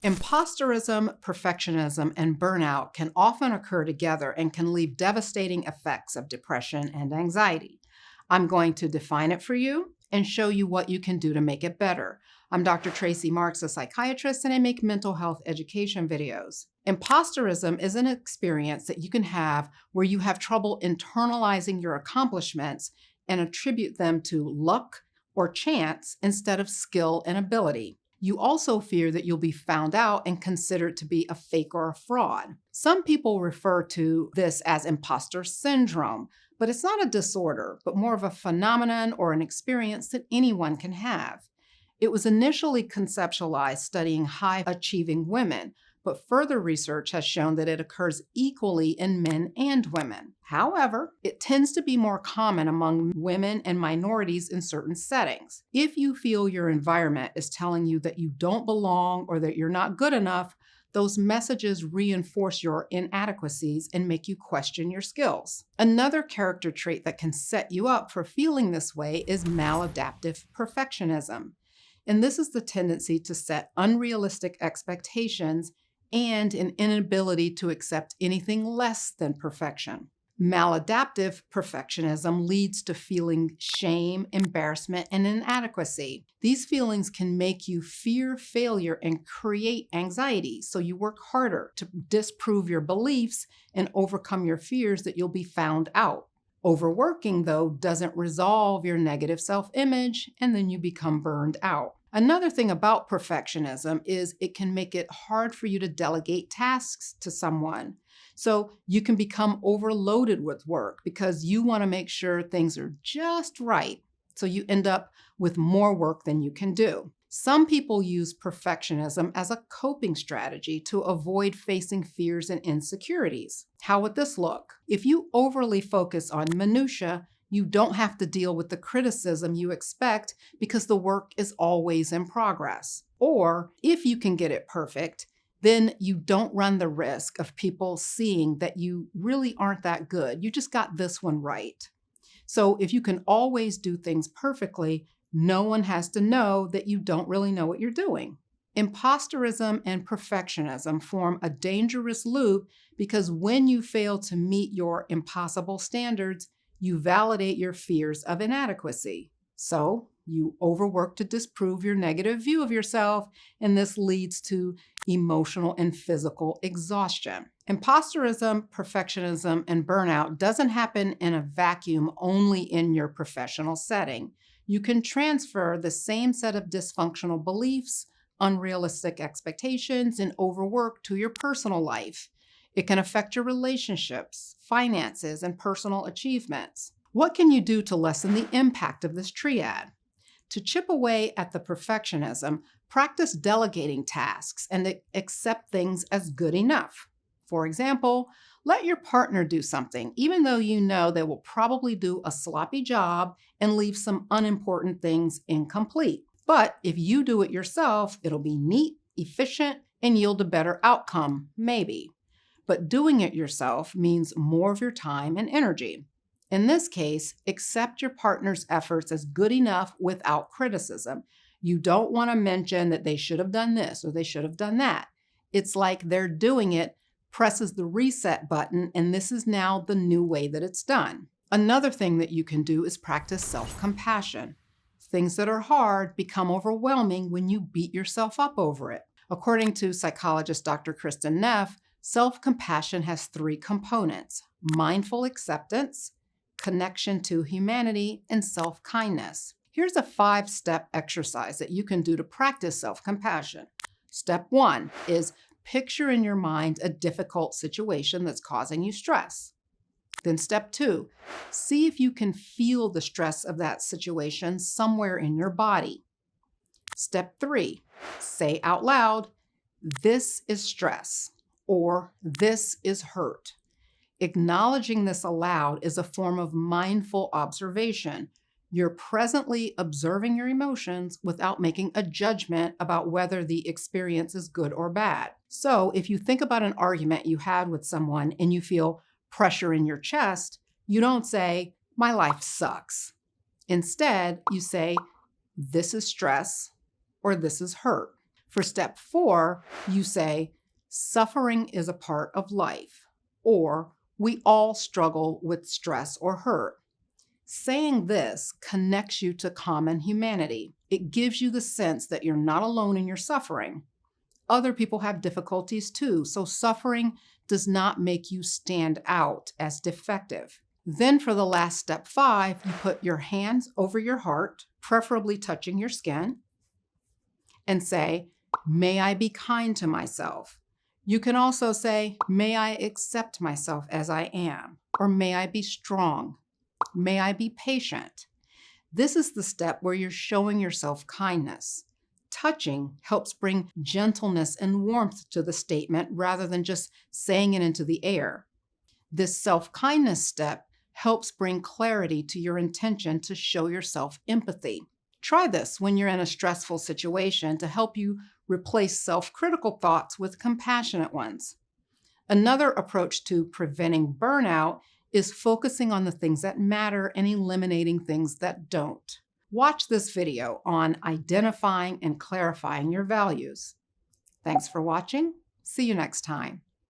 Imposterism, perfectionism, and burnout can often occur together and can leave devastating effects of depression and anxiety. I'm going to define it for you and show you what you can do to make it better. I'm Dr. Tracey Marks, a psychiatrist, and I make mental health education videos. Imposterism is an experience that you can have where you have trouble internalizing your accomplishments and attribute them to luck or chance instead of skill and ability. You also fear that you'll be found out and considered to be a fake or a fraud. Some people refer to this as imposter syndrome, but it's not a disorder, but more of a phenomenon or an experience that anyone can have. It was initially conceptualized studying high-achieving women, but further research has shown that it occurs equally in men and women. However, it tends to be more common among women and minorities in certain settings. If you feel your environment is telling you that you don't belong or that you're not good enough, those messages reinforce your inadequacies and make you question your skills. Another character trait that can set you up for feeling this way is maladaptive perfectionism. And this is the tendency to set unrealistic expectations and an inability to accept anything less than perfection. Maladaptive perfectionism leads to feeling shame, embarrassment, and inadequacy. These feelings can make you fear failure and create anxiety, so you work harder to disprove your beliefs and overcome your fears that you'll be found out. Overworking, though, doesn't resolve your negative self-image, and then you become burned out. Another thing about perfectionism is it can make it hard for you to delegate tasks to someone. So you can become overloaded with work because you want to make sure things are just right. So you end up with more work than you can do. Some people use perfectionism as a coping strategy to avoid facing fears and insecurities. How would this look? If you overly focus on minutia, you don't have to deal with the criticism you expect because the work is always in progress. Or if you can get it perfect, then you don't run the risk of people seeing that you really aren't that good. You just got this one right. So if you can always do things perfectly, no one has to know that you don't really know what you're doing. Imposterism and perfectionism form a dangerous loop because when you fail to meet your impossible standards, you validate your fears of inadequacy. So you overwork to disprove your negative view of yourself, and this leads to emotional and physical exhaustion. Imposterism, perfectionism, and burnout doesn't happen in a vacuum only in your professional setting. You can transfer the same set of dysfunctional beliefs, unrealistic expectations, and overwork to your personal life. It can affect your relationships, finances, and personal achievements. What can you do to lessen the impact of this triad? To chip away at the perfectionism, practice delegating tasks and accept things as good enough. For example, let your partner do something, even though you know they will probably do a sloppy job and leave some unimportant things incomplete. But if you do it yourself, it'll be neat, efficient, and yield a better outcome, maybe. But doing it yourself means more of your time and energy. In this case, accept your partner's efforts as good enough without criticism. You don't want to mention that they should have done this or they should have done that. It's like they're doing it, presses the reset button, and this is now the new way that it's done. Another thing that you can do is practice self-compassion. Things that are hard become overwhelming when you beat yourself up over it. According to psychologist Dr. Kristen Neff, self-compassion has 3 components: mindful acceptance, connection to humanity, and self-kindness. Here's a 5-step exercise that you can do to practice self-compassion. Step 1 is picture in your mind a difficult situation that's causing you stress. Then step 2, see if you can feel the stress of that situation somewhere in your body. Step 3, say out loud, "This is stress," or "This is hurt." Acknowledging this aloud is a form of mindful observation. You're presently observing your emotions without making a judgment about whether the experience is good or bad. So if you think about an argument you had with someone and you feel pressure in your chest, you don't say, "My life sucks." Instead, you say, "This is stress," or "This is hurt." For step 4, you say, suffering is a part of life, or we all struggle with stress or hurt. Saying this connects you to common humanity. It gives you the sense that you're not alone in your suffering. Other people have difficulties too, so suffering does not make you stand out as defective. Then for the last step 5, you put your hands over your heart, preferably touching your skin, and say, may I be kind to myself. You can also say, may I accept myself as I am, or may I be strong. May I be patient. This is the step where you're showing yourself kindness. Touching helps bring gentleness and warmth to the statement rather than just saying it into the air. This self-kindness step helps bring clarity to your intention to show yourself empathy. Try this when you're in a stressful situation to help you replace self-critical thoughts with compassionate ones. Another approach to preventing burnout is focusing on the things that matter and eliminating things that don't. Watch this video on identifying and clarifying your values. Thanks for watching. See you next time.